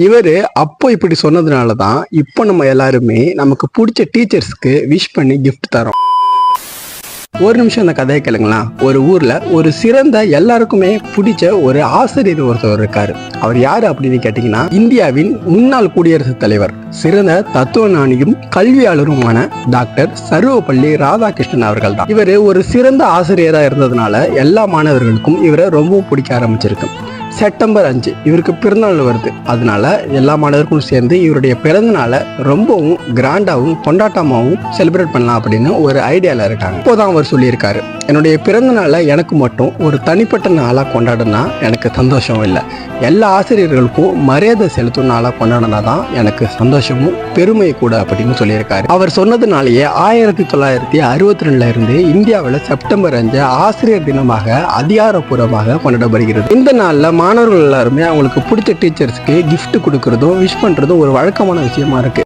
இவரு அப்போ இப்படி சொன்னதுனால தான் இப்போ நம்ம எல்லாருமே நமக்கு பிடிச்ச டீச்சர்ஸ்க்கு விஷ் பண்ணி கிஃப்ட் தரோம். ஒரு நிமிஷம் இந்த கதையை கேளுங்களா. ஒரு ஊர்ல ஒரு சிறந்த எல்லாருக்குமே பிடிச்ச ஒரு ஆசிரியர் ஒருத்தவர் இருக்காரு. அவர் யாரு அப்படின்னு கேட்டீங்கன்னா, இந்தியாவின் முன்னாள் குடியரசுத் தலைவர், சிறந்த தத்துவ ஞானியும் கல்வியாளருமான டாக்டர் சர்வப்பள்ளி ராதாகிருஷ்ணன் அவர்கள் தான். இவர் ஒரு சிறந்த ஆசிரியரா இருந்ததுனால எல்லா மாணவர்களுக்கும் இவரை ரொம்பவும் பிடிக்க ஆரம்பிச்சிருக்கு. செப்டம்பர் 5 இவருக்கு பிறந்தநாள் வருது. அதனால எல்லா மாணவர்களும் சேர்ந்து இவருடைய பிறந்த நாளை ரொம்பவும் கிராண்டாகவும் கொண்டாட்டமாகவும் செலிப்ரேட் பண்ணலாம் அப்படின்னு ஒரு ஐடியாவில் இருக்காங்க. இப்போதான் அவர் சொல்லியிருக்காரு, என்னுடைய பிறந்த நாளை எனக்கு மட்டும் ஒரு தனிப்பட்ட நாளாக கொண்டாடினா எனக்கு சந்தோஷம் இல்லை, எல்லா ஆசிரியர்களுக்கும் மரியாதை செலுத்தும் நாளாக கொண்டாடினா தான் எனக்கு சந்தோஷமும் பெருமை கூட அப்படின்னு சொல்லியிருக்காரு. அவர் சொன்னதுனாலேயே 1962 இருந்து இந்தியாவில் செப்டம்பர் 5 ஆசிரியர் தினமாக அதிகாரப்பூர்வமாக கொண்டாடப்படுகிறது. இந்த நாளில் மாணவர்கள் எல்லாருமே அவங்களுக்கு பிடிச்ச டீச்சர்ஸ்க்கு கிஃப்ட் கொடுக்கறதும் விஷ் பண்றதும் ஒரு வழக்கமான விஷயமா இருக்கு.